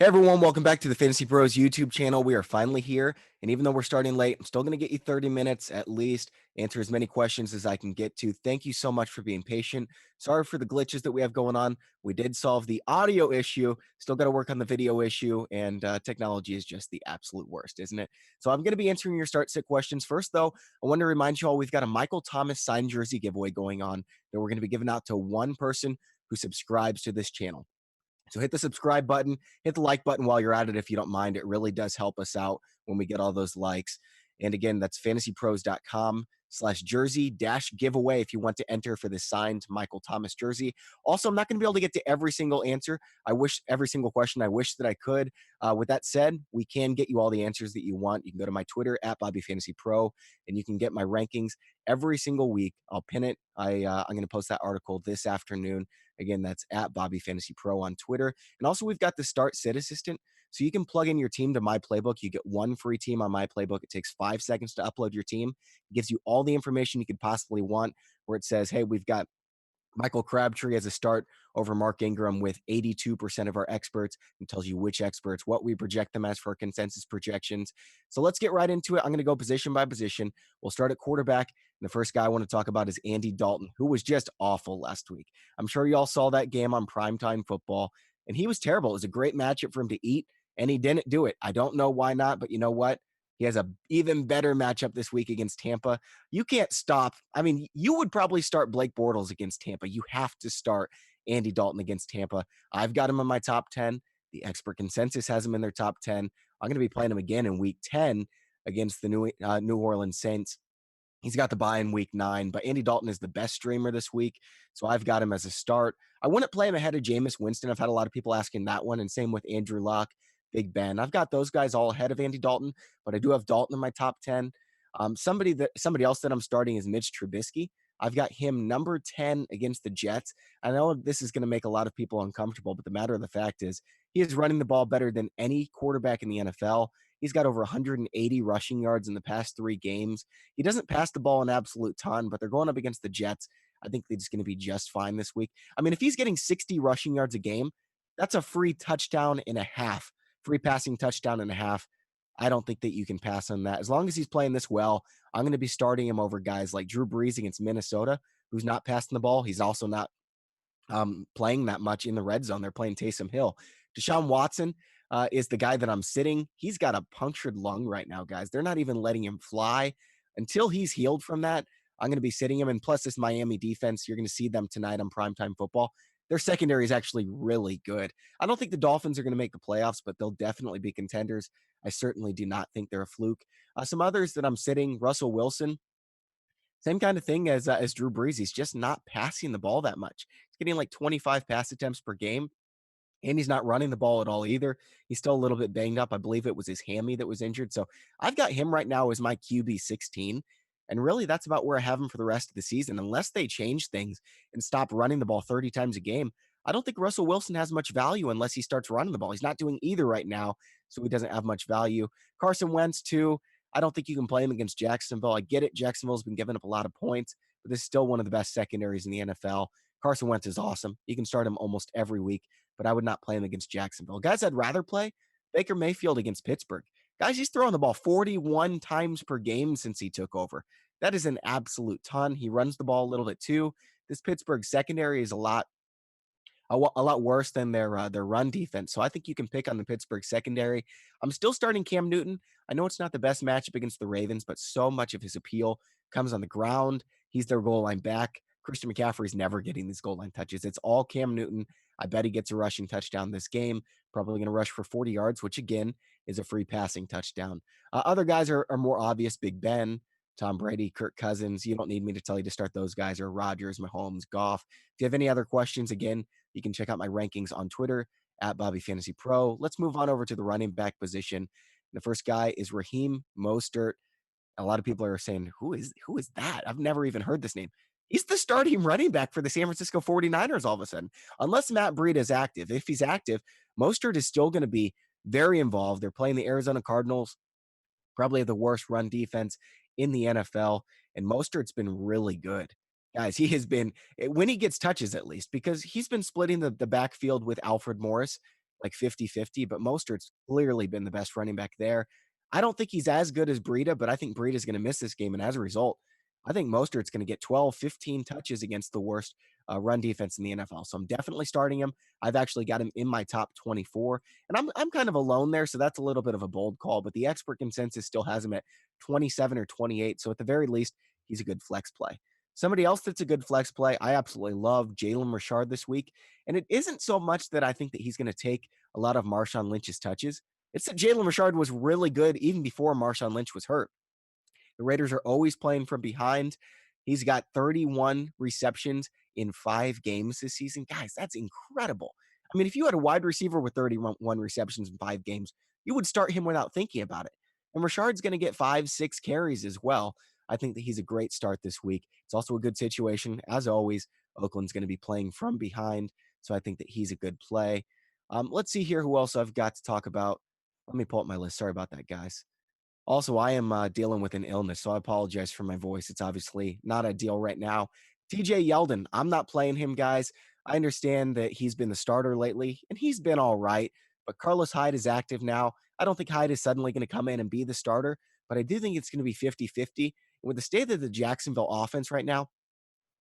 Hey everyone, welcome back to the Fantasy Pros YouTube channel. We are finally here, and even though we're starting late, I'm still going to get you 30 minutes at least, answer as many questions as I can get to. Thank you so much for being patient. Sorry for the glitches that we have going on. We did solve the audio issue, still got to work on the video issue, and technology is just the absolute worst, isn't it? So I'm going to be answering your start-sit questions. First, though, I want to remind you all we've got a Michael Thomas signed jersey giveaway going on that we're going to be giving out to one person who subscribes to this channel. So hit the subscribe button, hit the like button while you're at it if you don't mind. It really does help us out when we get all those likes. And again, that's fantasypros.com/jersey-giveaway if you want to enter for this signed Michael Thomas jersey. Also, I'm not going to be able to get to every single answer. Every single question I wish that I could. With that said, we can get you all the answers that you want. You can go to my Twitter at BobbyFantasyPro, and you can get my rankings every single week. I'll pin it. I'm going to post that article this afternoon. Again, that's at Bobby Fantasy Pro on Twitter. And also, we've got the Start Sit Assistant. So you can plug in your team to My Playbook. You get one free team on My Playbook. It takes 5 seconds to upload your team. It gives you all the information you could possibly want, where it says, hey, we've got Michael Crabtree as a start over Mark Ingram with 82% of our experts, and tells you which experts, what we project them as for consensus projections. So let's get right into it. I'm going to go position by position. We'll start at quarterback. And the first guy I want to talk about is Andy Dalton, who was just awful last week. I'm sure you all saw that game on primetime football, and he was terrible. It was a great matchup for him to eat, and he didn't do it. I don't know why not, but you know what? He has an even better matchup this week against Tampa. You can't stop. I mean, you would probably start Blake Bortles against Tampa. You have to start Andy Dalton against Tampa. I've got him in my top 10. The expert consensus has him in their top 10. I'm going to be playing him again in week 10 against the New Orleans Saints. He's got the bye in week 9, but Andy Dalton is the best streamer this week, so I've got him as a start. I wouldn't play him ahead of Jameis Winston. I've had a lot of people asking that one, and same with Andrew Luck, Big Ben. I've got those guys all ahead of Andy Dalton, but I do have Dalton in my top 10. Somebody else that I'm starting is Mitch Trubisky. I've got him number 10 against the Jets. I know this is going to make a lot of people uncomfortable, but the matter of the fact is he is running the ball better than any quarterback in the NFL. He's got over 180 rushing yards in the past 3 games. He doesn't pass the ball an absolute ton, but they're going up against the Jets. I think they're just going to be just fine this week. I mean, if he's getting 60 rushing yards a game, that's a free touchdown and a half, free passing touchdown and a half. I don't think that you can pass on that. As long as he's playing this well, I'm going to be starting him over guys like Drew Brees against Minnesota, who's not passing the ball. He's also not playing that much in the red zone. They're playing Taysom Hill. Deshaun Watson is the guy that I'm sitting. He's got a punctured lung right now, guys. They're not even letting him fly. Until he's healed from that, I'm going to be sitting him. And plus this Miami defense, you're going to see them tonight on primetime football. Their secondary is actually really good. I don't think the Dolphins are going to make the playoffs, but they'll definitely be contenders. I certainly do not think they're a fluke. Some others that I'm sitting, Russell Wilson, same kind of thing as Drew Brees. He's just not passing the ball that much. He's getting like 25 pass attempts per game, and he's not running the ball at all either. He's still a little bit banged up. I believe it was his hammy that was injured. So I've got him right now as my QB 16. And really, that's about where I have him for the rest of the season. Unless they change things and stop running the ball 30 times a game, I don't think Russell Wilson has much value unless he starts running the ball. He's not doing either right now, so he doesn't have much value. Carson Wentz, too. I don't think you can play him against Jacksonville. I get it. Jacksonville's been giving up a lot of points, but this is still one of the best secondaries in the NFL. Carson Wentz is awesome. You can start him almost every week, but I would not play him against Jacksonville. Guys I'd rather play, Baker Mayfield against Pittsburgh. Guys, he's throwing the ball 41 times per game since he took over. That is an absolute ton. He runs the ball a little bit too. This Pittsburgh secondary is a lot worse than their run defense. So I think you can pick on the Pittsburgh secondary. I'm still starting Cam Newton. I know it's not the best matchup against the Ravens, but so much of his appeal comes on the ground. He's their goal line back. Christian McCaffrey's never getting these goal line touches. It's all Cam Newton. I bet he gets a rushing touchdown this game. Probably going to rush for 40 yards, which again is a free passing touchdown. Other guys are more obvious. Big Ben, Tom Brady, Kirk Cousins. You don't need me to tell you to start those guys, or Rodgers, Mahomes, Goff. If you have any other questions, again, you can check out my rankings on Twitter at Bobby Fantasy Pro. Let's move on over to the running back position. The first guy is Raheem Mostert. A lot of people are saying, who is that? I've never even heard this name. He's the starting running back for the San Francisco 49ers all of a sudden. Unless Matt Breda is active. If he's active, Mostert is still going to be very involved. They're playing the Arizona Cardinals, probably the worst run defense in the NFL, and Mostert's been really good. Guys, he has been, when he gets touches at least, because he's been splitting the backfield with Alfred Morris, like 50-50, but Mostert's clearly been the best running back there. I don't think he's as good as Breda, but I think Breda's going to miss this game. And as a result, I think Mostert's going to get 12, 15 touches against the worst run defense in the NFL. So I'm definitely starting him. I've actually got him in my top 24, and I'm kind of alone there, so that's a little bit of a bold call. But the expert consensus still has him at 27 or 28. So at the very least, he's a good flex play. Somebody else that's a good flex play, I absolutely love Jalen Richard this week. And it isn't so much that I think that he's going to take a lot of Marshawn Lynch's touches. It's that Jalen Richard was really good even before Marshawn Lynch was hurt. The Raiders are always playing from behind. He's got 31 receptions in 5 games this season. Guys, that's incredible. I mean, if you had a wide receiver with 31 receptions in 5 games, you would start him without thinking about it. And Richard's going to get 5, 6 carries as well. I think that he's a great start this week. It's also a good situation. As always, Oakland's going to be playing from behind. So I think that he's a good play. Let's see here who else I've got to talk about. Let me pull up my list. Sorry about that, guys. Also, I am dealing with an illness, so I apologize for my voice. It's obviously not ideal right now. TJ Yeldon, I'm not playing him, guys. I understand that he's been the starter lately, and he's been all right, but Carlos Hyde is active now. I don't think Hyde is suddenly going to come in and be the starter, but I do think it's going to be 50-50. With the state of the Jacksonville offense right now,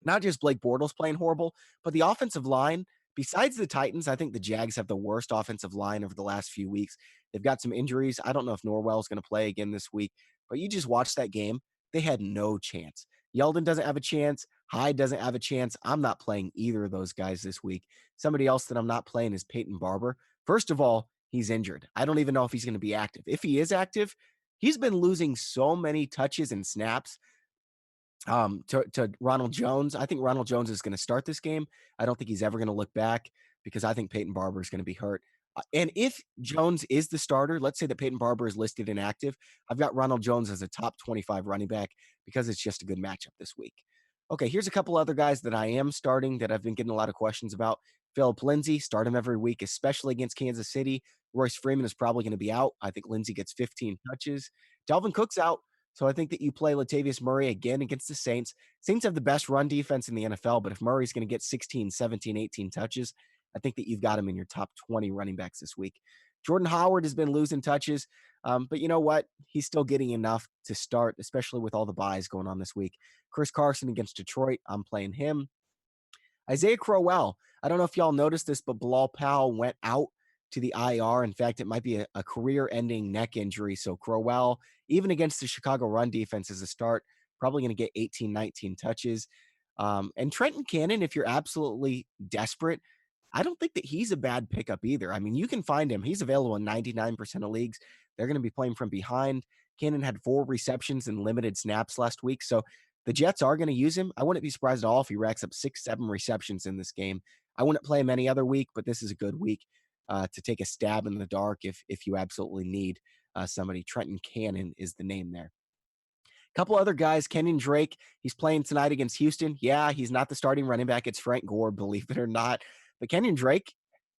not just Blake Bortles playing horrible, but the offensive line, besides the Titans, I think the Jags have the worst offensive line over the last few weeks. They've got some injuries. I don't know if Norwell is going to play again this week, but you just watch that game. They had no chance. Yeldon doesn't have a chance. Hyde doesn't have a chance. I'm not playing either of those guys this week. Somebody else that I'm not playing is Payton Barbour. First of all, he's injured. I don't even know if he's going to be active. If he is active, he's been losing so many touches and snaps to Ronald Jones. I think Ronald Jones is going to start this game. I don't think he's ever going to look back because I think Payton Barbour is going to be hurt. And if Jones is the starter, let's say that Payton Barbour is listed inactive, I've got Ronald Jones as a top 25 running back because it's just a good matchup this week. Okay, here's a couple other guys that I am starting that I've been getting a lot of questions about. Phillip Lindsay, start him every week, especially against Kansas City. Royce Freeman is probably going to be out. I think Lindsay gets 15 touches. Dalvin Cook's out. So I think that you play Latavius Murray again against the Saints. Saints have the best run defense in the NFL, but if Murray's going to get 16, 17, 18 touches, I think that you've got him in your top 20 running backs this week. Jordan Howard has been losing touches, but you know what? He's still getting enough to start, especially with all the buys going on this week. Chris Carson against Detroit, I'm playing him. Isaiah Crowell, I don't know if y'all noticed this, but Bilal Powell went out to the IR. In fact, it might be a career-ending neck injury. So Crowell, even against the Chicago run defense as a start, probably going to get 18, 19 touches. And Trenton Cannon, if you're absolutely desperate, I don't think that he's a bad pickup either. I mean, you can find him. He's available in 99% of leagues. They're going to be playing from behind. Cannon had 4 receptions and limited snaps last week. So the Jets are going to use him. I wouldn't be surprised at all if he racks up 6, 7 receptions in this game. I wouldn't play him any other week, but this is a good week to take a stab in the dark if you absolutely need somebody. Trenton Cannon is the name there. Couple other guys, Kenan Drake, he's playing tonight against Houston. Yeah, he's not the starting running back. It's Frank Gore, believe it or not. But Kenan Drake,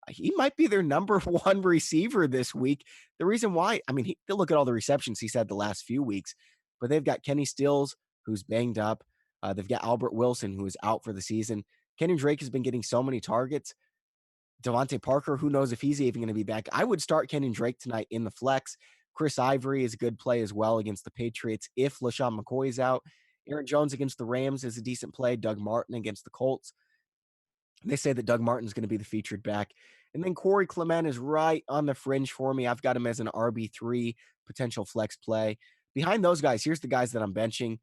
he might be their number 1 receiver this week. The reason why, I mean, they'll look at all the receptions he's had the last few weeks, but they've got Kenny Stills, who's banged up. They've got Albert Wilson, who is out for the season. Kenan Drake has been getting so many targets. Devontae Parker, who knows if he's even going to be back. I would start Kenan Drake tonight in the flex. Chris Ivory is a good play as well against the Patriots if LaShawn McCoy is out. Aaron Jones against the Rams is a decent play. Doug Martin against the Colts. They say that Doug Martin's going to be the featured back. And then Corey Clement is right on the fringe for me. I've got him as an RB3 potential flex play. Behind those guys, here's the guys that I'm benching.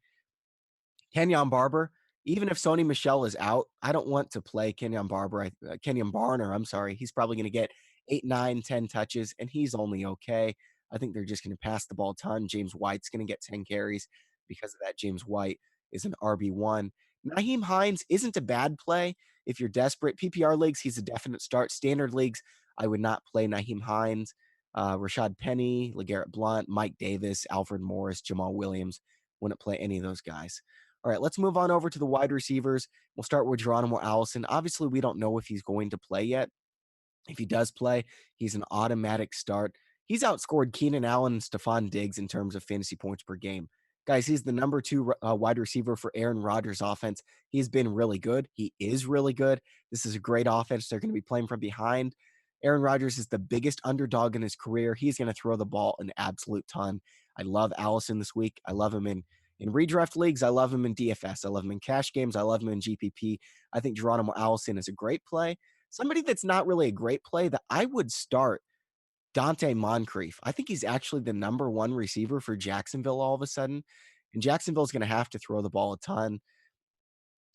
Kenyan Barber, even if Sony Michel is out, I don't want to play Kenyan Barner, I'm sorry. He's probably going to get 8, 9, 10 touches, and he's only okay. I think they're just going to pass the ball a ton. James White's going to get 10 carries because of that. James White is an RB1. Nyheim Hines isn't a bad play if you're desperate. PPR leagues, he's a definite start. Standard leagues, I would not play Nyheim Hines. Rashad Penny, LeGarrette Blount, Mike Davis, Alfred Morris, Jamal Williams. Wouldn't play any of those guys. All right, let's move on over to the wide receivers. We'll start with Geronimo Allison. Obviously, we don't know if he's going to play yet. If he does play, he's an automatic start. He's outscored Keenan Allen and Stephon Diggs in terms of fantasy points per game. Guys, he's the number 2 wide receiver for Aaron Rodgers' offense. He's been really good. He is really good. This is a great offense. They're going to be playing from behind. Aaron Rodgers is the biggest underdog in his career. He's going to throw the ball an absolute ton. I love Allison this week. I love him in redraft leagues. I love him in DFS. I love him in cash games. I love him in GPP. I think Geronimo Allison is a great play. Somebody that's not really a great play that I would start, Donte Moncrief. I think he's actually the number one receiver for Jacksonville all of a sudden. And Jacksonville is going to have to throw the ball a ton.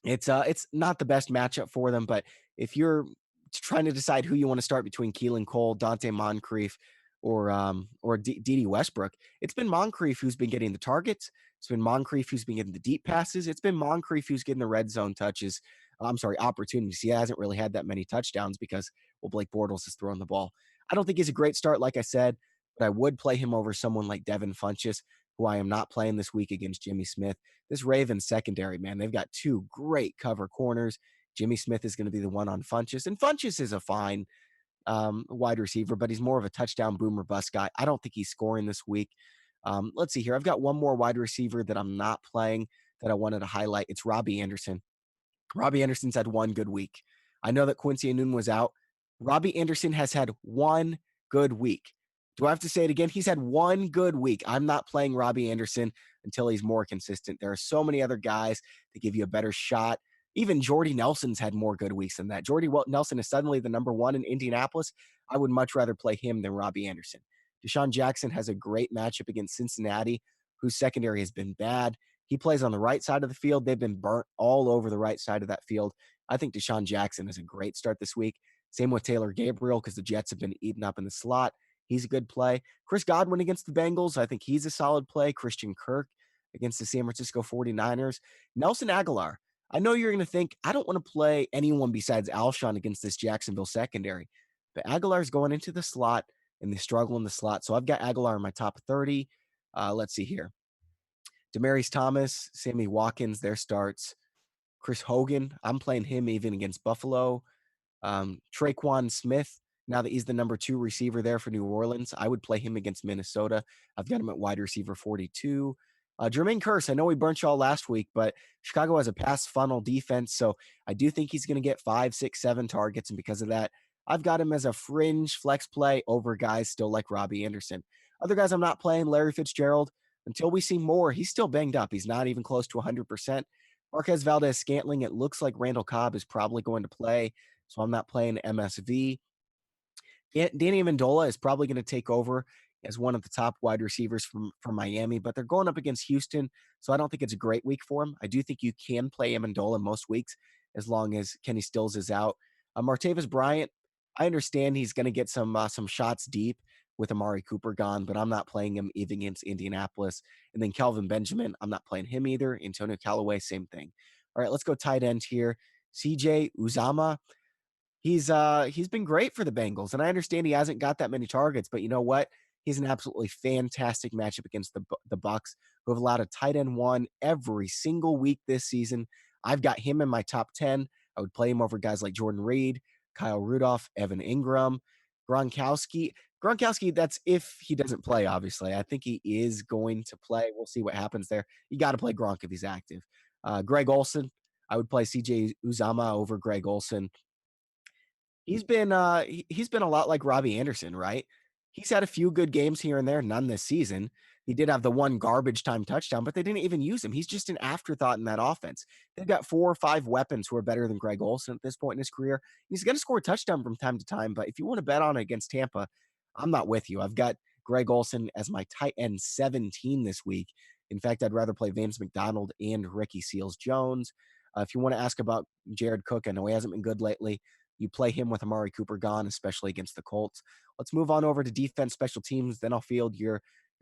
It's not the best matchup for them, but if you're trying to decide who you want to start between Keelan Cole, Donte Moncrief, or D.D. Westbrook, it's been Moncrief who's been getting the targets. It's been Moncrief who's been getting the deep passes. It's been Moncrief who's getting the red zone touches. I'm sorry, opportunities. He hasn't really had that many touchdowns because, well, Blake Bortles is throwing the ball. I don't think he's a great start, like I said, but I would play him over someone like Devin Funchess, who I am not playing this week against Jimmy Smith. This Ravens secondary, man, they've got two great cover corners. Jimmy Smith is going to be the one on Funchess, and Funchess is a fine wide receiver, but he's more of a touchdown boomer bust guy. I don't think he's scoring this week. Let's see here. I've got one more wide receiver that I'm not playing that I wanted to highlight. It's Robbie Anderson. Robbie Anderson's had one good week. I know that Quincy Enunwa was out. Robbie Anderson has had one good week. Do I have to say it again? He's had one good week. I'm not playing Robbie Anderson until he's more consistent. There are so many other guys that give you a better shot. Even Jordy Nelson's had more good weeks than that. Jordy Nelson is suddenly the number one in Indianapolis. I would much rather play him than Robbie Anderson. Deshaun Jackson has a great matchup against Cincinnati, whose secondary has been bad. He plays on the right side of the field. They've been burnt all over the right side of that field. I think Deshaun Jackson is a great start this week. Same with Taylor Gabriel because the Jets have been eaten up in the slot. He's a good play. Chris Godwin against the Bengals, I think he's a solid play. Christian Kirk against the San Francisco 49ers. Nelson Aguilar. I know you're going to think, I don't want to play anyone besides Alshon against this Jacksonville secondary. But Aguilar's going into the slot, and they struggle in the slot. So I've got Aguilar in my top 30. Let's see here. Demaryius Thomas, Sammy Watkins, their starts. Chris Hogan, I'm playing him even against Buffalo. Traquan Smith, now that he's the number 2 receiver there for New Orleans, I would play him against Minnesota. I've got him at wide receiver 42. Jermaine Kearse, I know we burnt y'all last week, but Chicago has a pass funnel defense, so I do think he's going to get 5, 6, 7 targets, and because of that, I've got him as a fringe flex play over guys still like Robbie Anderson. Other guys I'm not playing, Larry Fitzgerald, until we see more, he's still banged up. He's not even close to 100%. Marquez Valdez-Scantling, it looks like Randall Cobb is probably going to play, so I'm not playing MSV. Danny Amendola is probably going to take over as one of the top wide receivers from Miami, but they're going up against Houston, so I don't think it's a great week for him. I do think you can play Amendola most weeks as long as Kenny Stills is out. Martavis Bryant, I understand he's going to get some shots deep with Amari Cooper gone, but I'm not playing him even against Indianapolis. And then Kelvin Benjamin, I'm not playing him either. Antonio Callaway, same thing. All right, let's go tight end here. CJ Uzama. He's been great for the Bengals, and I understand he hasn't got that many targets, but you know what? He's an absolutely fantastic matchup against the Bucks, who have allowed a tight end one every single week this season. I've got him in my top 10. I would play him over guys like Jordan Reed, Kyle Rudolph, Evan Ingram, Gronkowski. Gronkowski, that's if he doesn't play, obviously. I think he is going to play. We'll see what happens there. You got to play Gronk if he's active. Greg Olsen, I would play CJ Uzama over Greg Olsen. He's been a lot like Robbie Anderson, right? He's had a few good games here and there, none this season. He did have the one garbage time touchdown, but they didn't even use him. He's just an afterthought in that offense. They've got 4 or 5 weapons who are better than Greg Olsen at this point in his career. He's going to score a touchdown from time to time, but if you want to bet on it against Tampa, I'm not with you. I've got Greg Olsen as my tight end 17 this week. In fact, I'd rather play Vance McDonald and Ricky Seals-Jones. If you want to ask about Jared Cook, I know he hasn't been good lately. You play him with Amari Cooper gone, especially against the Colts. Let's move on over to defense, special teams. Then I'll field your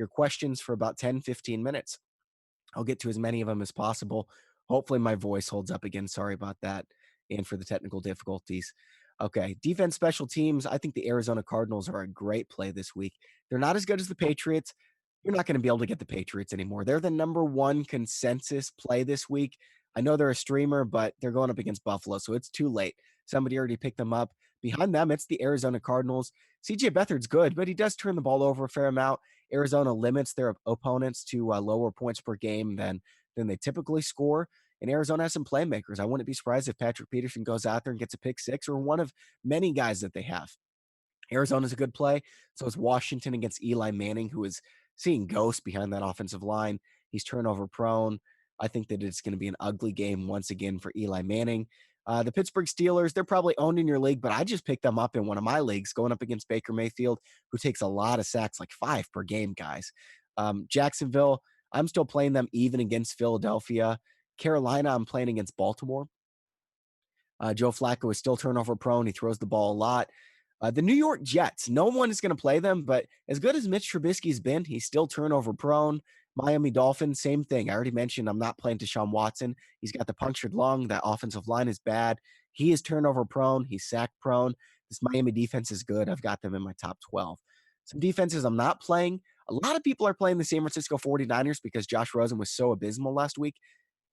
questions for about 10, 15 minutes. I'll get to as many of them as possible. Hopefully my voice holds up again. Sorry about that. And for the technical difficulties. Okay, defense, special teams. I think the Arizona Cardinals are a great play this week. They're not as good as the Patriots. You're not going to be able to get the Patriots anymore. They're the number 1 consensus play this week. I know they're a streamer, but they're going up against Buffalo, so it's too late. Somebody already picked them up. Behind them, it's the Arizona Cardinals. CJ Beathard's good, but he does turn the ball over a fair amount. Arizona limits their opponents to lower points per game than they typically score. And Arizona has some playmakers. I wouldn't be surprised if Patrick Peterson goes out there and gets a pick 6 or one of many guys that they have. Arizona's a good play. So is Washington against Eli Manning, who is seeing ghosts behind that offensive line. He's turnover prone. I think that it's going to be an ugly game once again for Eli Manning. The Pittsburgh Steelers, they're probably owned in your league, but I just picked them up in one of my leagues going up against Baker Mayfield, who takes a lot of sacks, like 5 per game, guys. Jacksonville, I'm still playing them even against Philadelphia. Carolina, I'm playing against Baltimore. Joe Flacco is still turnover prone. He throws the ball a lot. The New York Jets, no one is going to play them, but as good as Mitch Trubisky's been, he's still turnover prone. Miami Dolphins, same thing. I already mentioned I'm not playing Deshaun Watson. He's got the punctured lung. That offensive line is bad. He is turnover prone. He's sack prone. This Miami defense is good. I've got them in my top 12. Some defenses I'm not playing. A lot of people are playing the San Francisco 49ers because Josh Rosen was so abysmal last week.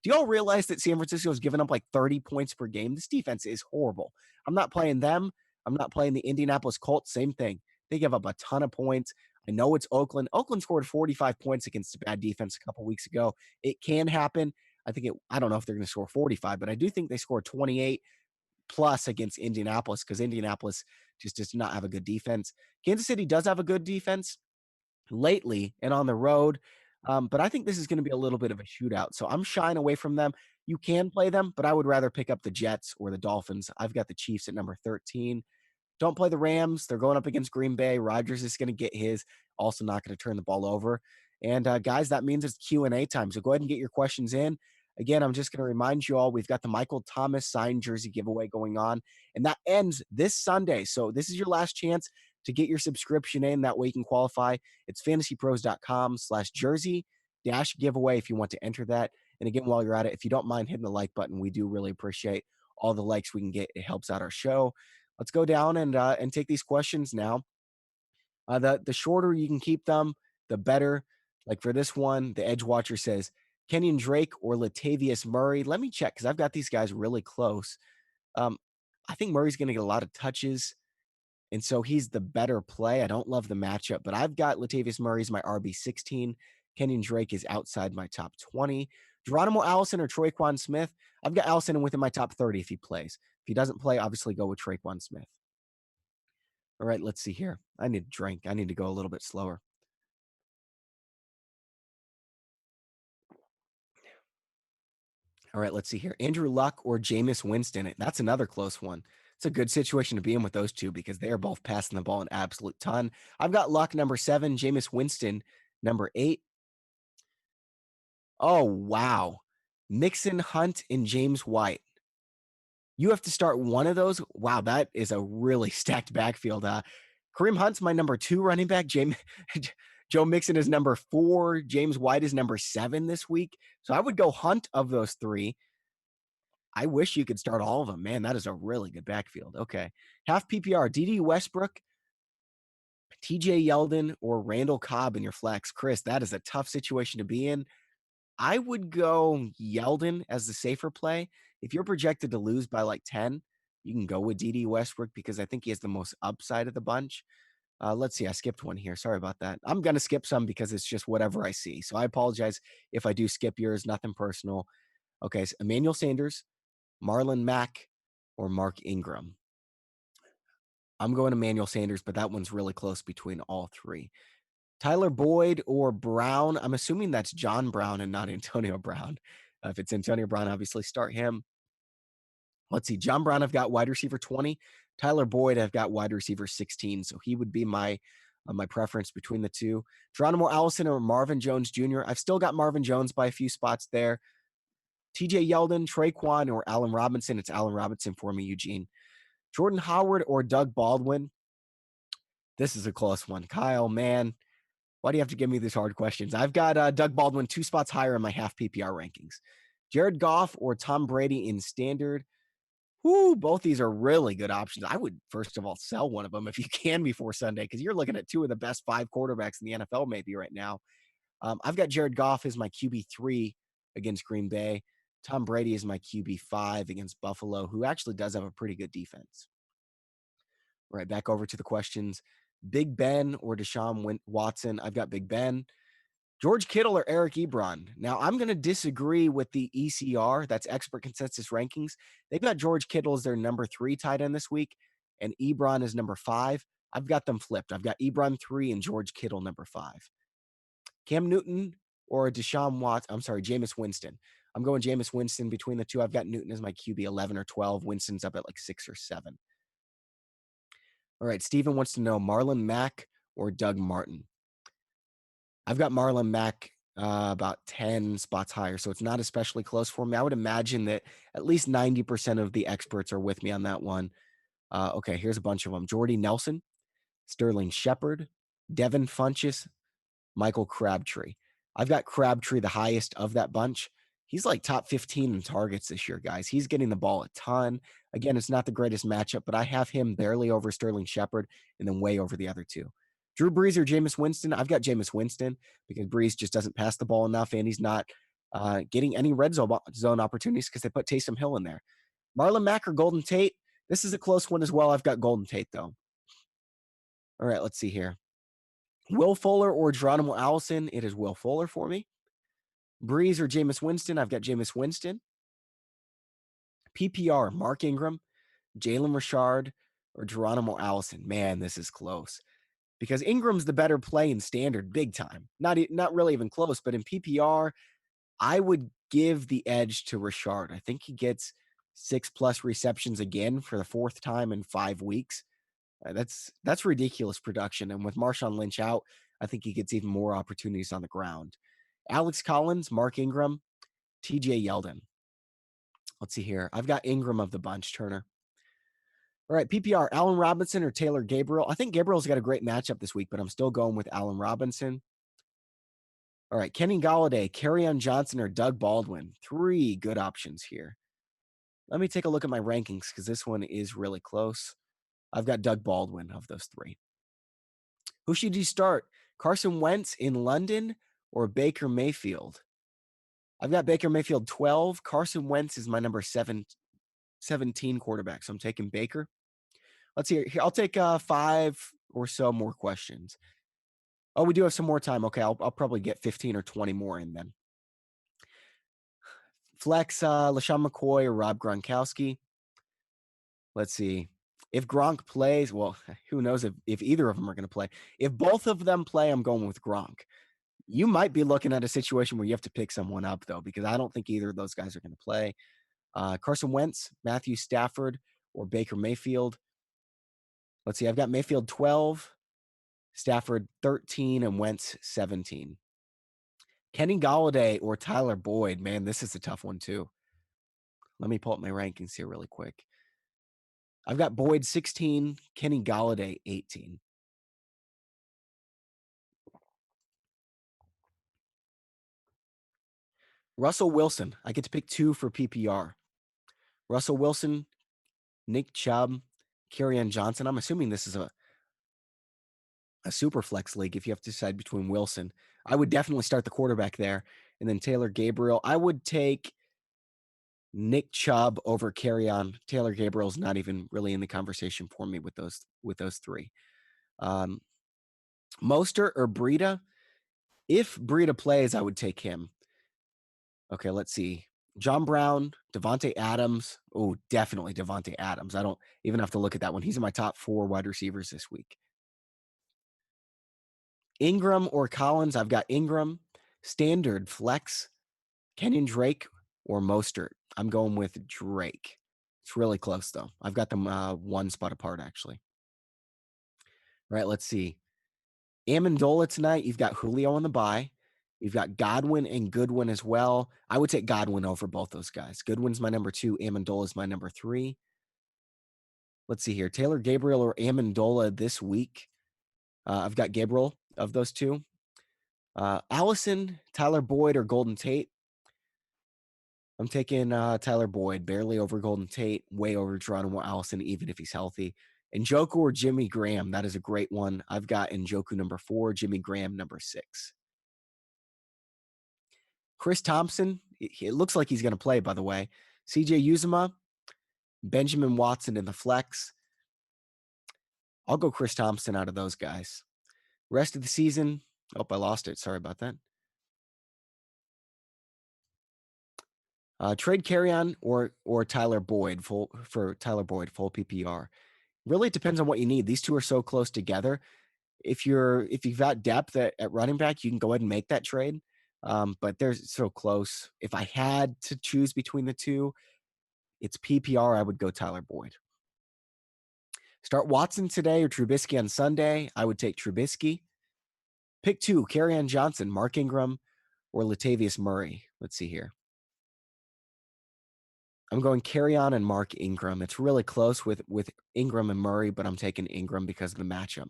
Do y'all realize that San Francisco has given up like 30 points per game? This defense is horrible. I'm not playing them. I'm not playing the Indianapolis Colts. Same thing. They give up a ton of points. I know it's Oakland. Oakland scored 45 points against a bad defense a couple weeks ago. It can happen. I don't know if they're going to score 45, but I do think they scored 28 plus against Indianapolis because Indianapolis just does not have a good defense. Kansas City does have a good defense lately and on the road. But I think this is going to be a little bit of a shootout. So I'm shying away from them. You can play them, but I would rather pick up the Jets or the Dolphins. I've got the Chiefs at number 13. Don't play the Rams. They're going up against Green Bay. Rodgers is going to get his, also not going to turn the ball over. And guys, that means it's Q&A time. So go ahead and get your questions in. Again, I'm just going to remind you all, we've got the Michael Thomas signed jersey giveaway going on, and that ends this Sunday. So this is your last chance to get your subscription in. That way you can qualify. It's fantasypros.com/jersey-giveaway if you want to enter that. And again, while you're at it, if you don't mind hitting the like button, we do really appreciate all the likes we can get. It helps out our show. Let's go down and take these questions now. The shorter you can keep them, the better. Like for this one, the Edge Watcher says, Kenyan Drake or Latavius Murray. Let me check because I've got these guys really close. I think Murray's going to get a lot of touches, and so he's the better play. I don't love the matchup, but I've got Latavius Murray as my RB16. Kenyan Drake is outside my top 20. Geronimo Allison or Traquan Smith. I've got Allison within my top 30 if he plays. If he doesn't play, obviously go with Traquan Smith. All right, let's see here. I need a drink. I need to go a little bit slower. All right, let's see here. Andrew Luck or Jameis Winston. That's another close one. It's a good situation to be in with those two because they are both passing the ball an absolute ton. I've got Luck number 7, Jameis Winston number 8. Oh, wow. Mixon, Hunt, and James White. You have to start one of those. Wow, that is a really stacked backfield. Kareem Hunt's my number 2 running back. Joe Mixon is number 4. James White is number 7 this week. So I would go Hunt of those 3. I wish you could start all of them. Man, that is a really good backfield. Okay. Half PPR, DD Westbrook, TJ Yeldon, or Randall Cobb in your flex. Chris, that is a tough situation to be in. I would go Yeldon as the safer play. If you're projected to lose by like 10, you can go with DD Westbrook because I think he has the most upside of the bunch. Let's see. I skipped one here. Sorry about that. I'm going to skip some because it's just whatever I see. So I apologize if I do skip yours. Nothing personal. Okay. So Emmanuel Sanders, Marlon Mack, or Mark Ingram. I'm going Emmanuel Sanders, but that one's really close between all 3. Tyler Boyd or Brown. I'm assuming that's John Brown and not Antonio Brown. If it's Antonio Brown, obviously start him. Let's see. John Brown, I've got wide receiver 20. Tyler Boyd, I've got wide receiver 16. So he would be my preference between the two. Geronimo Allison or Marvin Jones Jr. I've still got Marvin Jones by a few spots there. TJ Yeldon, Traquan, or Allen Robinson. It's Allen Robinson for me, Eugene. Jordan Howard or Doug Baldwin. This is a close one. Kyle, man, why do you have to give me these hard questions? I've got Doug Baldwin 2 spots higher in my half PPR rankings. Jared Goff or Tom Brady in standard. Both these are really good options. I would, first of all, sell one of them if you can before Sunday because you're looking at 2 of the best 5 quarterbacks in the NFL maybe right now. I've got Jared Goff as my QB3 against Green Bay. Tom Brady is my QB5 against Buffalo, who actually does have a pretty good defense. All right, back over to the questions. Big Ben or Deshaun Watson? I've got Big Ben. George Kittle or Eric Ebron? Now, I'm going to disagree with the ECR. That's Expert Consensus Rankings. They've got George Kittle as their number 3 tight end this week, and Ebron is number 5. I've got them flipped. I've got Ebron 3 and George Kittle number 5. Cam Newton or Jameis Winston. I'm going Jameis Winston between the two. I've got Newton as my QB 11 or 12. Winston's up at like 6 or 7. All right, Steven wants to know Marlon Mack or Doug Martin. I've got Marlon Mack about 10 spots higher, so it's not especially close for me. I would imagine that at least 90% of the experts are with me on that one. Okay, here's a bunch of them. Jordy Nelson, Sterling Shepard, Devin Funchess, Michael Crabtree. I've got Crabtree the highest of that bunch. He's like top 15 in targets this year, guys. He's getting the ball a ton. Again, it's not the greatest matchup, but I have him barely over Sterling Shepard and then way over the other two. Drew Brees or Jameis Winston? I've got Jameis Winston because Brees just doesn't pass the ball enough, and he's not getting any red zone opportunities because they put Taysom Hill in there. Marlon Mack or Golden Tate? This is a close one as well. I've got Golden Tate, though. All right, let's see here. Will Fuller or Geronimo Allison? It is Will Fuller for me. Brees or Jameis Winston? I've got Jameis Winston. PPR, Mark Ingram, Jalen Richard, or Geronimo Allison. Man, this is close. Because Ingram's the better play in standard big time. Not really even close, but in PPR, I would give the edge to Richard. I think he gets 6+ receptions again for the 4th time in 5 weeks. That's ridiculous production. And with Marshawn Lynch out, I think he gets even more opportunities on the ground. Alex Collins, Mark Ingram, TJ Yeldon. Let's see here. I've got Ingram of the bunch, Turner. All right, PPR, Allen Robinson or Taylor Gabriel. I think Gabriel's got a great matchup this week, but I'm still going with Allen Robinson. All right, Kenny Golladay, Kerryon Johnson, or Doug Baldwin. 3 good options here. Let me take a look at my rankings because this one is really close. I've got Doug Baldwin of those 3. Who should you start? Carson Wentz in London or Baker Mayfield? I've got Baker Mayfield 12. Carson Wentz is my number 17 quarterback, so I'm taking Baker. Let's see here. I'll take 5 or so more questions. Oh, we do have some more time. Okay, I'll probably get 15 or 20 more in then. Flex, LaShawn McCoy or Rob Gronkowski. Let's see. If Gronk plays, well, who knows if either of them are going to play. If both of them play, I'm going with Gronk. You might be looking at a situation where you have to pick someone up, though, because I don't think either of those guys are going to play. Carson Wentz, Matthew Stafford, or Baker Mayfield. Let's see. I've got Mayfield 12, Stafford 13, and Wentz 17. Kenny Golladay or Tyler Boyd. Man, this is a tough one, too. Let me pull up my rankings here really quick. I've got Boyd 16, Kenny Golladay 18. Russell Wilson. I get to pick 2 for PPR. Russell Wilson, Nick Chubb, Kerryon Johnson. I'm assuming this is a super flex league if you have to decide between Wilson. I would definitely start the quarterback there. And then Taylor Gabriel. I would take Nick Chubb over Kerryon. Taylor Gabriel's not even really in the conversation for me with those 3. Mostert or Breda. If Breda plays, I would take him. Okay, let's see. John Brown, Devontae Adams. Oh, definitely Devontae Adams. I don't even have to look at that one. He's in my top 4 wide receivers this week. Ingram or Collins. I've got Ingram. Standard flex. Kenyan Drake or Mostert. I'm going with Drake. It's really close, though. I've got them 1 spot apart, actually. All right, let's see. Amendola tonight. You've got Julio on the bye. You've got Godwin and Goodwin as well. I would take Godwin over both those guys. Goodwin's my number 2. Amendola is my number 3. Let's see here. Taylor Gabriel or Amendola this week. I've got Gabriel of those 2. Allison, Tyler Boyd, or Golden Tate. I'm taking Tyler Boyd, barely over Golden Tate, way over Geronimo Allison, even if he's healthy. Njoku or Jimmy Graham. That is a great one. I've got Njoku number 4, Jimmy Graham number 6. Chris Thompson, it looks like he's going to play, by the way. CJ Uzomah, Benjamin Watson in the flex. I'll go Chris Thompson out of those guys. Rest of the season. Oh, I lost it. Sorry about that. Trade Kerryon or Tyler Boyd for Tyler Boyd, full PPR. Really, it depends on what you need. These two are so close together. If you've got depth at running back, you can go ahead and make that trade. But they're so close. If I had to choose between the two, it's PPR. I would go Tyler Boyd. Start Watson today or Trubisky on Sunday. I would take Trubisky. Pick 2, Kerryon Johnson, Mark Ingram, or Latavius Murray. Let's see here. I'm going Kerryon and Mark Ingram. It's really close with Ingram and Murray, but I'm taking Ingram because of the matchup.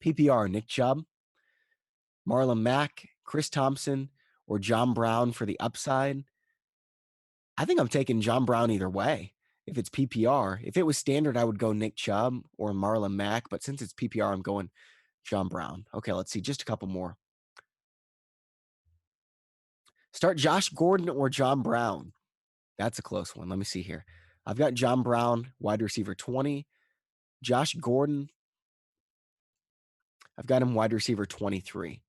PPR, Nick Chubb, Marlon Mack, Chris Thompson, or John Brown for the upside. I think I'm taking John Brown either way. If it's PPR, if it was standard, I would go Nick Chubb or Marlon Mack. But since it's PPR, I'm going John Brown. Okay, let's see. Just a couple more. Start Josh Gordon or John Brown. That's a close one. Let me see here. I've got John Brown, wide receiver 20. Josh Gordon, I've got him wide receiver 23.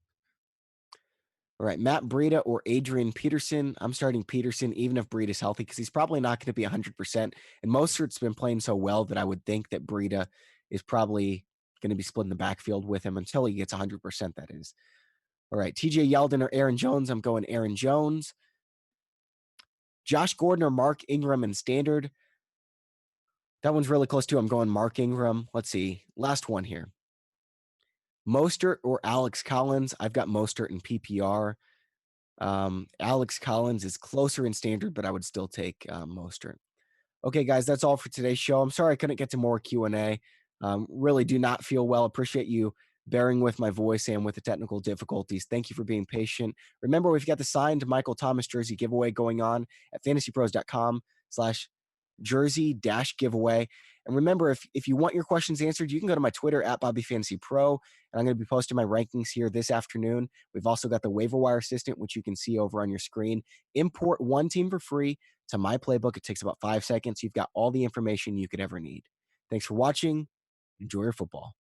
All right, Matt Breda or Adrian Peterson. I'm starting Peterson even if Breda's healthy because he's probably not going to be 100%. And Mostert's been playing so well that I would think that Breda is probably going to be splitting the backfield with him until he gets 100%, that is. All right, TJ Yeldon or Aaron Jones. I'm going Aaron Jones. Josh Gordon or Mark Ingram in standard. That one's really close too. I'm going Mark Ingram. Let's see. Last one here. Mostert or Alex Collins. I've got Mostert in PPR. Alex Collins is closer in standard, but I would still take Mostert. Okay, guys, that's all for today's show. I'm sorry I couldn't get to more Q&A. Really do not feel well. Appreciate you bearing with my voice and with the technical difficulties. Thank you for being patient. Remember, we've got the signed Michael Thomas jersey giveaway going on at fantasypros.com/jersey-giveaway. And remember, if you want your questions answered, you can go to my Twitter at BobbyFantasyPro, and I'm going to be posting my rankings here this afternoon. We've also got the waiver wire assistant, which you can see over on your screen. Import one team for free to my playbook. It takes about 5 seconds. You've got all the information you could ever need. Thanks for watching. Enjoy your football.